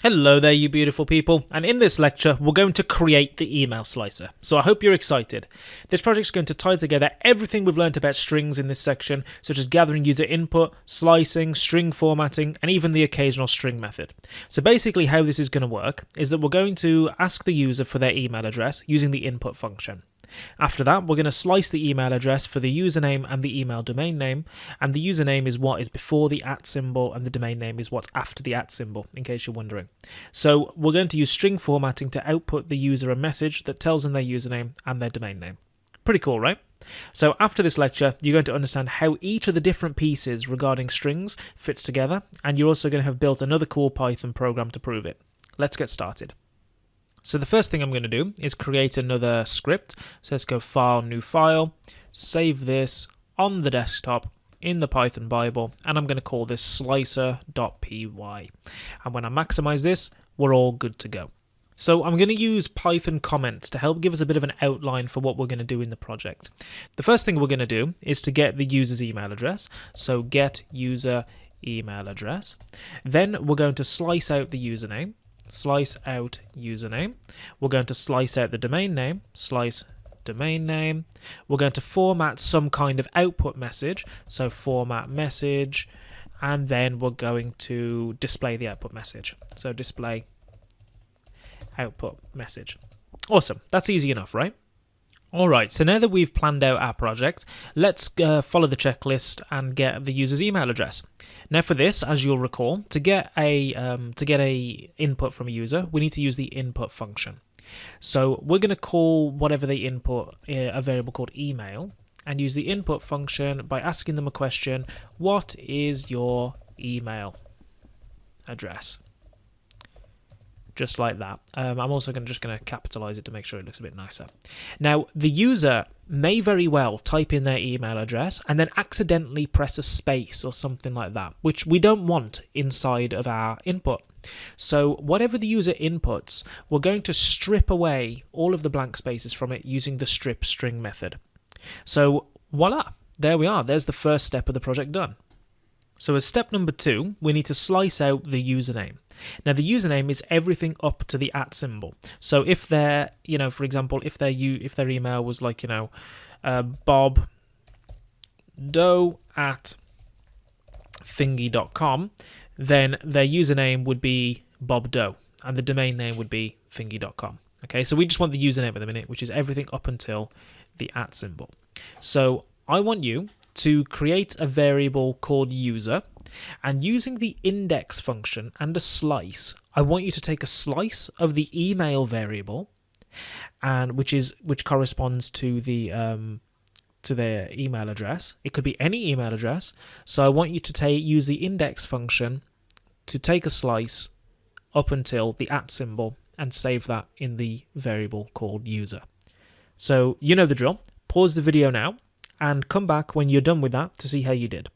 Hello there, you beautiful people, and in this lecture we're going to create the email slicer. So I hope you're excited. This project is going to tie together everything we've learned about strings in this section, such as gathering user input, slicing, string formatting, and even the occasional string method. So basically how this is going to work is that we're going to ask the user for their email address using the input function. After that, we're going to slice the email address for the username and the email domain name, and the username is what is before the @ symbol and the domain name is what's after the @ symbol, in case you're wondering. So we're going to use string formatting to output the user a message that tells them their username and their domain name. Pretty cool, right? So after this lecture, you're going to understand how each of the different pieces regarding strings fits together, and you're also going to have built another cool Python program to prove it. Let's get started. So the first thing I'm going to do is create another script. So let's go File, New File, save this on the desktop in the Python Bible, and I'm going to call this slicer.py. And when I maximize this, we're all good to go. So I'm going to use Python comments to help give us a bit of an outline for what we're going to do in the project. The first thing we're going to do is to get the user's email address. So get user email address. Then we're going to slice out the username. Slice out username. We're going to slice out the domain name. Slice domain name. We're going to format some kind of output message. So format message. And then we're going to display the output message. So display output message. Awesome. That's easy enough, right? Alright, so now that we've planned out our project, let's follow the checklist and get the user's email address. Now for this, as you'll recall, to get a input from a user, we need to use the input function. So we're going to call whatever they input a variable called email, and use the input function by asking them a question: what is your email address? Just like that. I'm also just going to capitalize it to make sure it looks a bit nicer. Now, the user may very well type in their email address and then accidentally press a space or something like that, which we don't want inside of our input. So whatever the user inputs, we're going to strip away all of the blank spaces from it using the strip string method. So voila, there we are. There's the first step of the project done. So as step number 2, we need to slice out the username. Now the username is everything up to the @ symbol. So if they're, for example, if their email was like, Bob Doe at thingy.com, then their username would be Bob Doe and the domain name would be thingy.com. Okay, so we just want the username at the minute, which is everything up until the @ symbol. So I want you to create a variable called user, and using the index function and a slice, I want you to take a slice of the email variable, and which corresponds to their email address. It could be any email address. So I want you to use the index function to take a slice up until the @ symbol and save that in the variable called user. So you know the drill. Pause the video now and come back when you're done with that to see how you did.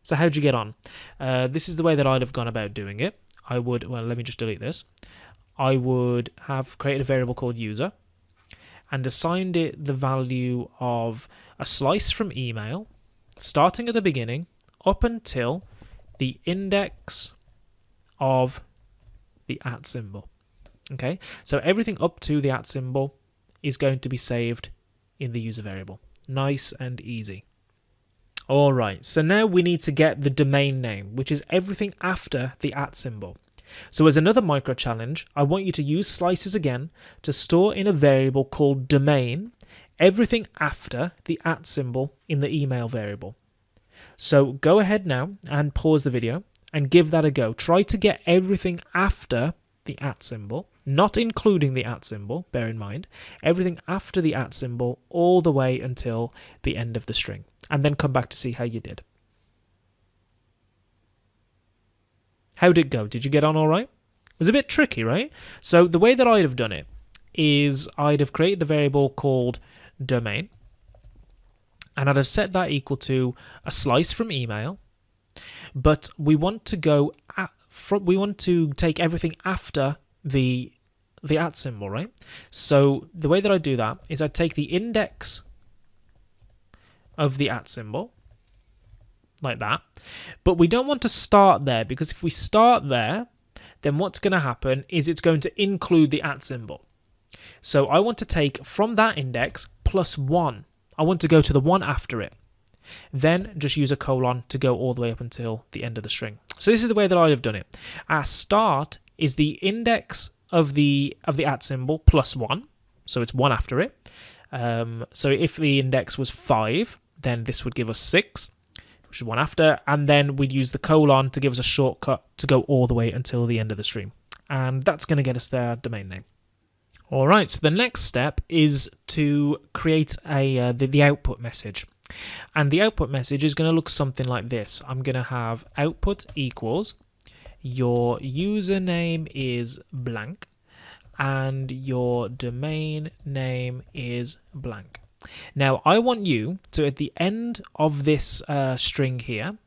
So how'd you get on? This is the way that I'd have gone about doing it. Let me just delete this. I would have created a variable called user and assigned it the value of a slice from email, starting at the beginning up until the index of the @ symbol. Okay, so everything up to the @ symbol is going to be saved in the user variable. Nice and easy. Alright, so now we need to get the domain name, which is everything after the @ symbol. So as another micro challenge, I want you to use slices again to store in a variable called domain everything after the @ symbol in the email variable. So go ahead now and pause the video and give that a go. Try to get everything after the @ symbol, not including the @ symbol, bear in mind, everything after the @ symbol all the way until the end of the string, and then come back to see how you did. How did it go? Did you get on all right? It was a bit tricky, right? So the way that I'd have done it is I'd have created a variable called domain, and I'd have set that equal to a slice from email, but we want to take everything after the @ symbol, right? So the way that I do that is I take the index of the @ symbol, like that. But we don't want to start there, because if we start there, then what's going to happen is it's going to include the @ symbol. So I want to take from that index plus 1. I want to go to the one after it. Then just use a colon to go all the way up until the end of the string. So this is the way that I have done it. Our start is the index of the @ symbol plus 1. So it's 1 after it. So if the index was 5, then this would give us 6, which is 1 after, and then we'd use the colon to give us a shortcut to go all the way until the end of the stream. And that's going to get us their domain name. All right, so the next step is to create the output message. And the output message is going to look something like this. I'm going to have output equals your username is blank and your domain name is blank. Now, I want you to, at the end of this string here,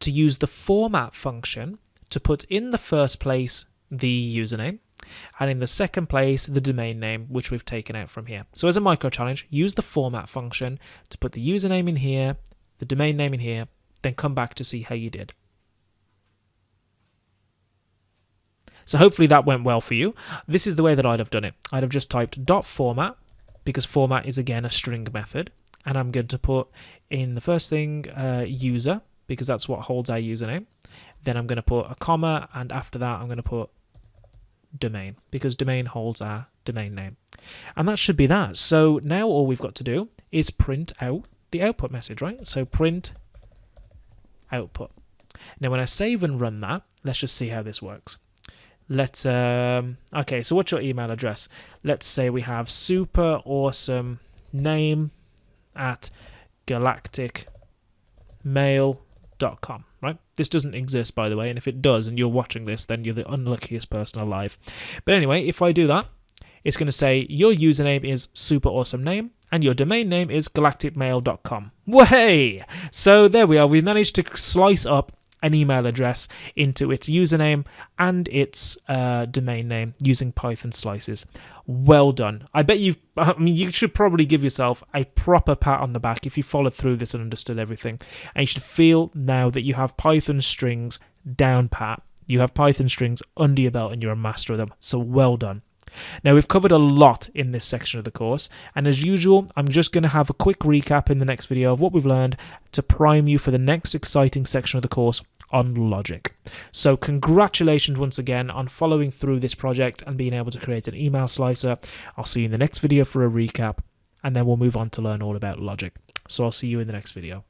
to use the format function to put in the first place the username, and in the second place the domain name, which we've taken out from here. So as a micro challenge, use the format function to put the username in here, the domain name in here, then come back to see how you did. So hopefully that went well for you. This is the way that I'd have done it. I'd have just typed .format, because format is again a string method, and I'm going to put in the first thing user, because that's what holds our username. Then I'm going to put a comma, and after that I'm going to put domain, because domain holds our domain name. And that should be that. So now all we've got to do is print out the output message, right? So print output. Now when I save and run that, let's just see how this works. Let's okay, so what's your email address? Let's say we have super awesome name at galacticmail.com, right? This doesn't exist, by the way, and if it does and you're watching this, then you're the unluckiest person alive. But anyway, if I do that, it's going to say your username is super awesome name and your domain name is galacticmail.com. Way! So there we are. We've managed to slice up an email address into its username and its domain name using Python slices. Well done. I bet you should probably give yourself a proper pat on the back if you followed through this and understood everything. And you should feel now that you have Python strings down pat. You have Python strings under your belt and you're a master of them. So well done. Now, we've covered a lot in this section of the course, and as usual, I'm just going to have a quick recap in the next video of what we've learned to prime you for the next exciting section of the course on logic. So congratulations once again on following through this project and being able to create an email slicer. I'll see you in the next video for a recap, and then we'll move on to learn all about logic. So I'll see you in the next video.